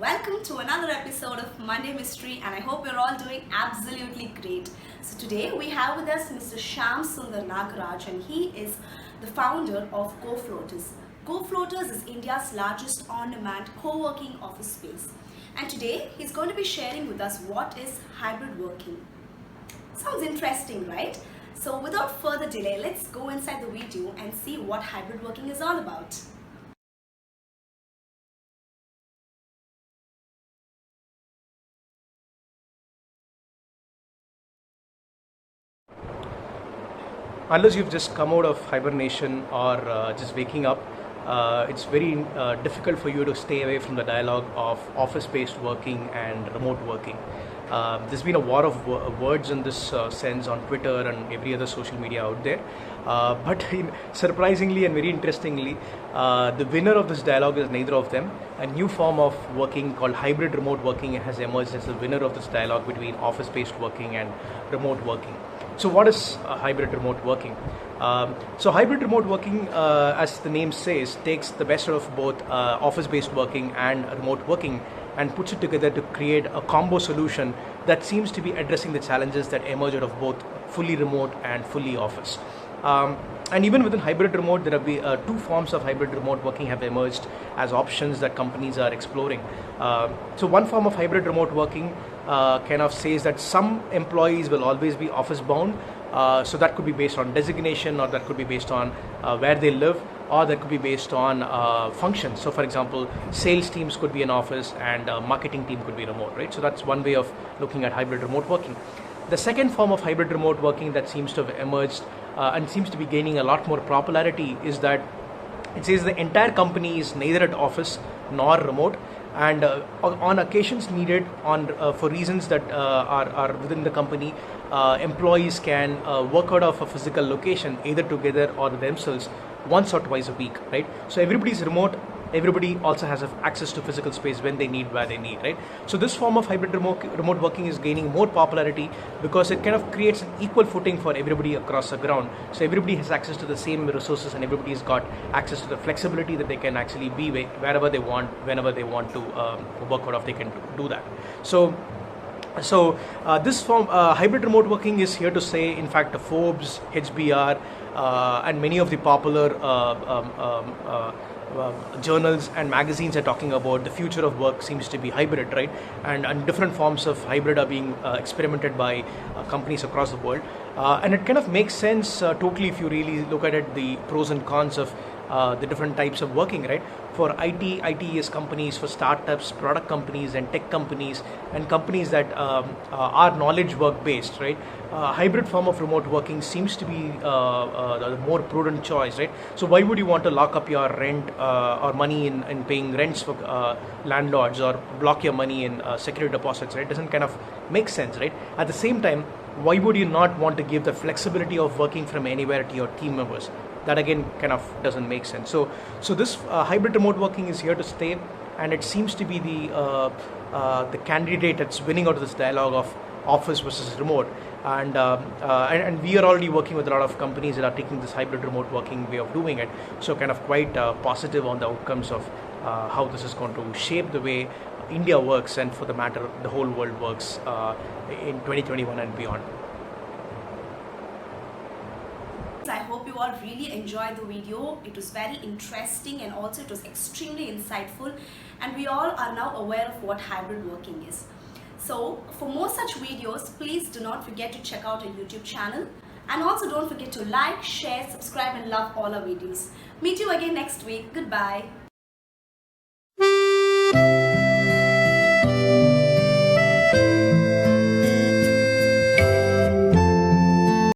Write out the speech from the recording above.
welcome to another episode of Monday Mystery, and I hope you're all doing absolutely great. So today we have with us Mr. Shyam Sundar Nagaraj, and he is the founder of GoFloaters. GoFloaters is India's largest on-demand co-working office space, and today he's going to be sharing with us what is hybrid working. Sounds interesting, right? So without further delay, let's go inside the video and see what hybrid working is all about. Unless you've just come out of hibernation or just waking up, it's very difficult for you to stay away from the dialogue of office-based working and remote working. There's been a war of words in this sense on Twitter and every other social media out there. But surprisingly and very interestingly, the winner of this dialogue is neither of them. A new form of working called hybrid remote working has emerged as the winner of this dialogue between office-based working and remote working. So what is hybrid remote working? So hybrid remote working, as the name says, takes the best out of both office-based working and remote working and puts it together to create a combo solution that seems to be addressing the challenges that emerge out of both fully remote and fully office. And even within hybrid remote, there have been two forms of hybrid remote working have emerged as options that companies are exploring. So one form of hybrid remote working kind of says that some employees will always be office bound. So that could be based on designation, or that could be based on where they live, or that could be based on functions. So for example, sales teams could be in office and marketing team could be remote, right? So that's one way of looking at hybrid remote working. The second form of hybrid remote working that seems to have emerged and seems to be gaining a lot more popularity is that it says the entire company is neither at office nor remote, and on occasions needed for reasons that are within the company, employees can work out of a physical location either together or themselves once or twice a week, right? So everybody's remote. Everybody also has access to physical space when they need, where they need, right? So this form of hybrid remote working is gaining more popularity because it kind of creates an equal footing for everybody across the ground. So everybody has access to the same resources, and everybody's got access to the flexibility that they can actually be wherever they want, whenever they want to work out of, they can do that. So this form, hybrid remote working, is here to stay. In fact, Forbes, HBR, and many of the popular journals and magazines are talking about the future of work seems to be hybrid, right? And different forms of hybrid are being experimented by companies across the world. And it kind of makes sense totally if you really look at it, the pros and cons of the different types of working, right? For IT is companies, for startups, product companies and tech companies, and companies that are knowledge work based, right? Hybrid form of remote working seems to be the more prudent choice, right? So why would you want to lock up your rent or money in paying rents for landlords, or block your money in security deposits, right? It doesn't kind of make sense, right? At the same time, why would you not want to give the flexibility of working from anywhere to your team members? That again kind of doesn't make sense. So this hybrid remote working is here to stay, and it seems to be the candidate that's winning out of this dialogue of office versus remote. And we are already working with a lot of companies that are taking this hybrid remote working way of doing it. So kind of quite positive on the outcomes of how this is going to shape the way India works, and for the matter, the whole world works in 2021 and beyond. I hope you all really enjoyed the video. It was very interesting, and also it was extremely insightful, and we all are now aware of what hybrid working is. So for more such videos, please do not forget to check out our YouTube channel, and also don't forget to like, share, subscribe and love all our videos. Meet you again next week. Goodbye.